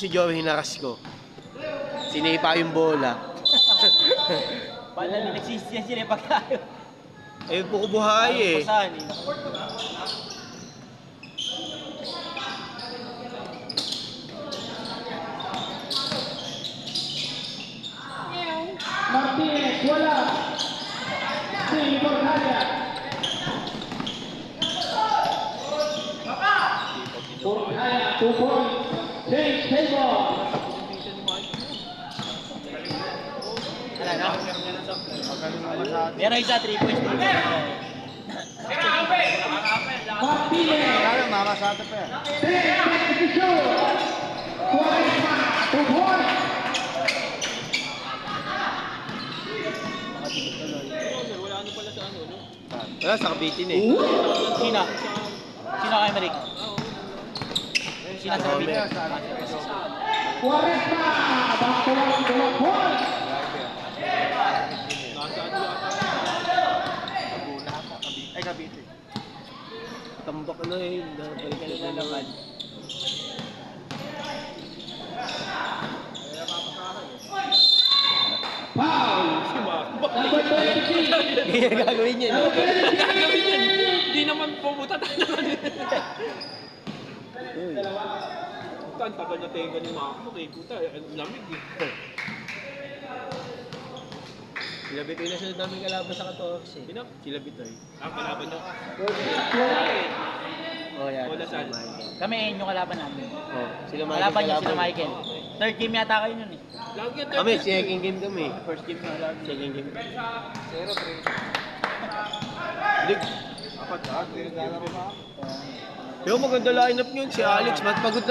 Si Joey hinaras ko. Sinipa yung bola. Bala na nagsisiyan sila pag tayo. Eh, buhay eh. Pasahan eh. Martinez, wala. Si Borjaya. Borjaya, 2 points. Change table. Ano na? Meron isa 3 points dito. Martinez. Mamasada pa yan. 10 Cuaresma, 2 points. Wala, sa kabitin eh. Sina? Sina kay Marik? Sina sa Homer. Marik? Cuaresma, back to 1 points. Ay, Cavite. Tambak na eh. Balikan na naman. Foul. Number 23. Ganyan gagawin niya. No? Hindi naman pumunta tayo naman. Ang tagal na tenga ni Mako kay puta, ang lamig eh. Sila Bitoy na sila daming kalaban sa 14. Sino? Sila Bitoy. Ang kalaban nyo. Oh, yan. Wala Sila saan. Michael. Kami yung kalaban namin. Oh, sila Michael. Kalaban niyo sila kalaban. Michael. Third game yata kayo nun eh. Lagi yan Kami, second game kami. First game na lang. Second game. Pero maganda lineup yun, si Alex. Napagod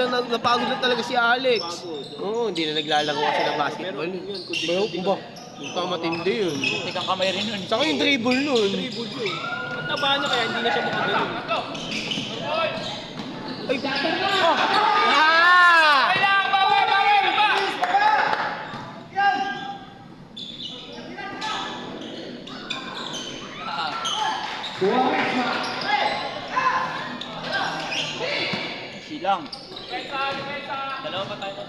na talaga si Alex. Oo, hindi na naglalaro kasi ng basketball. Pero kung ba, mukhang matindi yun. Tikang kamay rin nun. Saka yung dribble nun. Dribble yun. At nabahan niya kaya hindi na siya makagaling. Ay, Cuaresma. Silang. Dalawa pa tayo.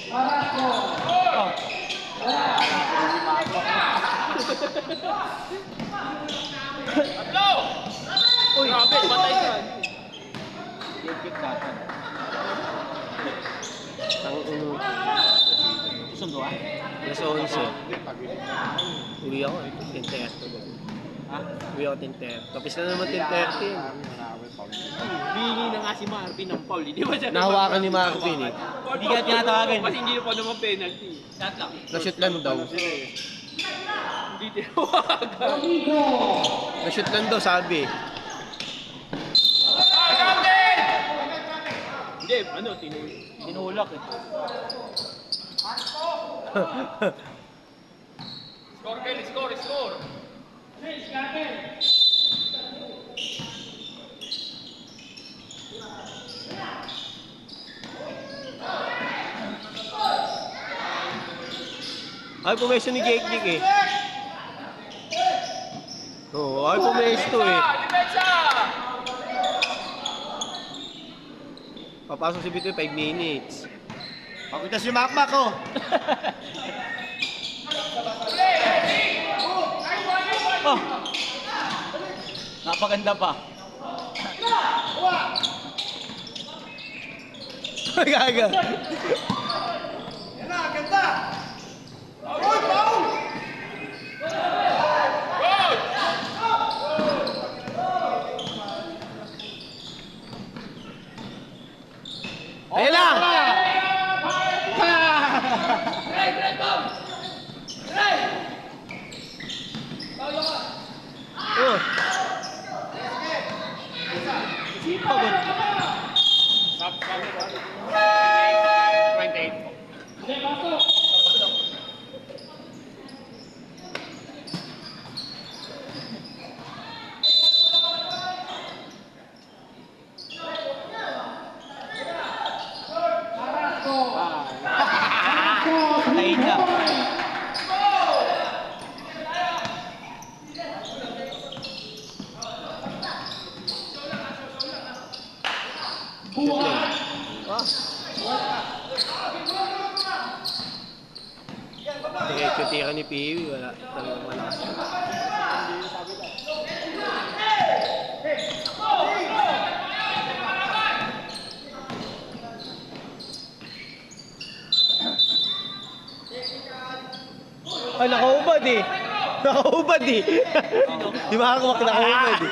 Carrasco. Oh. Uy, grabe, matay ka. Kick natin. ang uno. Sundo ah? Alas 11. Uwi ako, 10:30. Ha? Uwi ako 10:30. Tapos na naman 10:30. Bingi na nga si Marvin ng foul. Di ba siya? Nahawakan ni Marvin eh. Hindi ka tinatawagan. Kasi hindi pa naman penalty. Shot lang. Na-shoot lang daw. Hindi tinawagan. Amigo. Na-shoot lang daw, sabi. Hindi, ano, Tinulak eh. Score, Kelly, score, score. Ay, pumesto ni Jake eh. Oo, ay pumesto eh. Depensa! Papasok si Bitoy 5 minutes. Pakita si Makmak oh. Oh! Napaganda pa. Gaga. Ayun lang! Oh. Pagod. 28. Patayin niya. pera ni Piwi, wala. Talagang malakas. Ay, nakaubad eh. Nakaubad eh. Di makakumak nakaubad eh.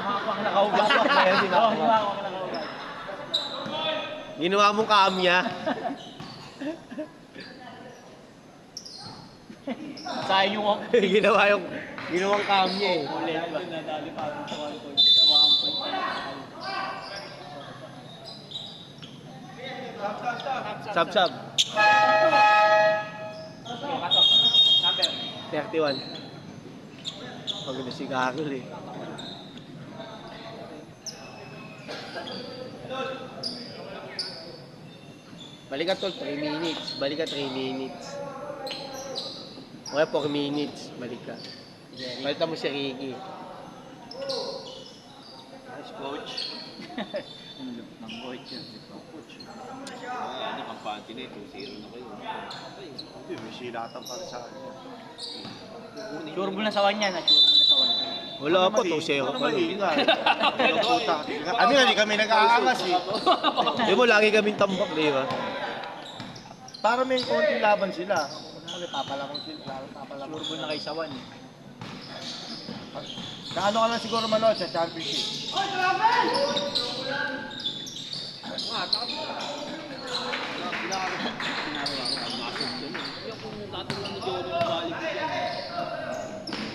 Makakuha nakaubad. Ayun, di Oo, makakumak. makakuha nakaubad. Ginawa mong kamya. Sayang yung walk. Ginawang kamya eh. Ulit ba? Nadali pa ako sa 1 point. Sa 1 point. Sab-sab. Number. 31. Pagod si Carol eh. Balik ka tol, 3 minutes. Balik ka 3 minutes. Okay, 4 minutes. Balik ka. Balitan mo si Ricky. Nice coach. Ang lupit ng coach yun. Coach. Nakampante na eh. 2-0 na kayo. Hindi, may silatan pa rin sa akin. Sure mo na sa one yan. Sure mo na sa one. Wala pa, 2-0 Ano pa. maingay? Ang puta. Ano nga, di kami nag-aangas eh. Di mo, lagi kaming tambak, di ba? Para may konting laban sila. Kasi papalamang sila. Papalamang. Sure mo na kayo sa one. Kaano ka lang siguro manood sa championship?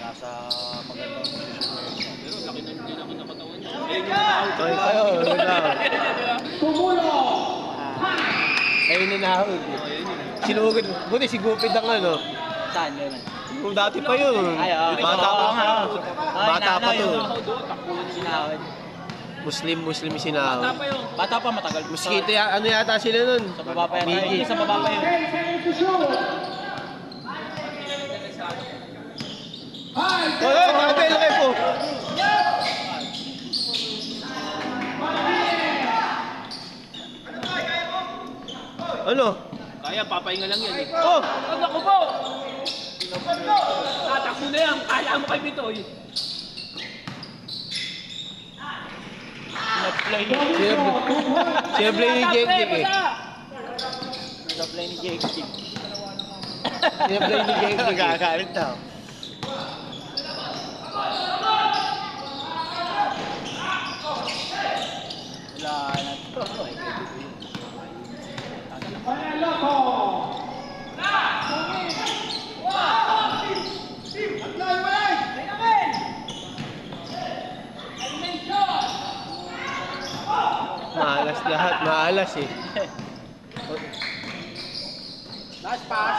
Nasa magandang posisyon na yun. Pero laki na din ako nakatawan niya. Ay, kayo, wala. Tumulo. Ayun na nahod eh. Sinugod. Buti si Gupid ang ano. Saan yun? Kung dati pa yun. Ay, oo. Bata pa. Oo nga. Bata pa to. Sinahod. Muslim sinahod. Bata pa matagal. Mosquito ano yata sila nun? Sa baba pa yan. Miggy. Sa baba pa yun. Ay, nakapela kayo po. Ano? Kaya, papahinga lang yan eh. Oh! Ang ako po! Tatakbo na yan. Kaya mo kay Bitoy. Sinaplay ni Siyempre ni Jake eh. Sinaplay ni Jake. Siyempre ni Jake eh. Nagagalit daw. Wala na to. Panaloko. Maalas lahat, maalas eh. Last pass.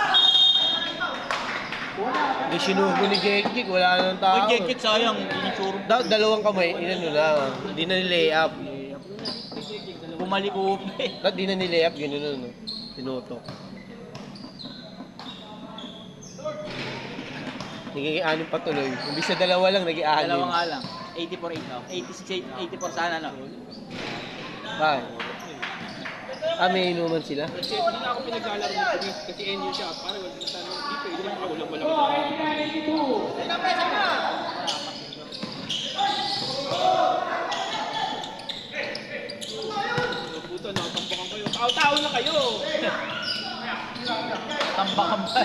Di sinugo ni Jake, wala nang tao. Uy, Jake, sayang. Inisuro. Dalawang kamay, inano lang. Di na ni-lay up. Bumalik ko. Di na ni-lay up, gano'n no. Tinutok. Naging-anim pa tuloy. Imbis na dalawa lang, naging-anim. Dalawa nga lang. 84, 84 sana, no? Bakit? May inuman sila? Kasi hindi na ako pinaglalaro ng police kasi NU siya. Para wala na tanong dito. Hindi naman ako malaki sa puta, nakatambakan kayo. Tao-tao na kayo! Tambakan ba?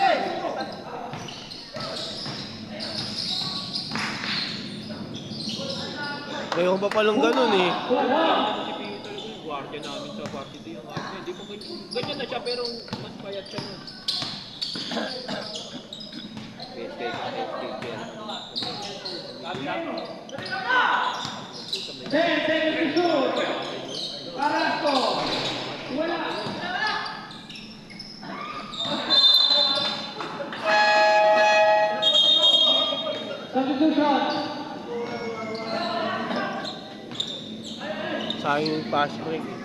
Ngayon pa palang ganun eh. Si Pio talaga yung gwardiya namin sa varsity. Hindi po ganyan na siya pero mas payat siya nun. Carrasco. Wala. Substitution. Sayang yung pass break eh.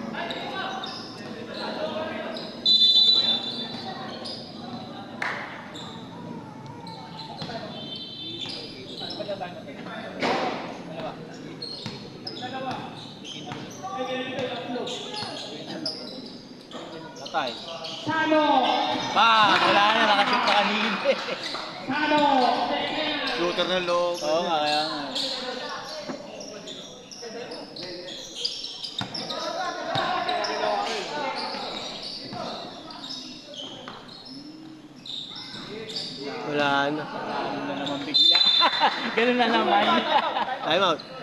tayo. Sano. Wala na, nakashoot pa kanina eh. Sano. Shooter na loob. Oo nga, kaya nga. Wala na. Ano na naman bigla. Ganun na naman. Time out.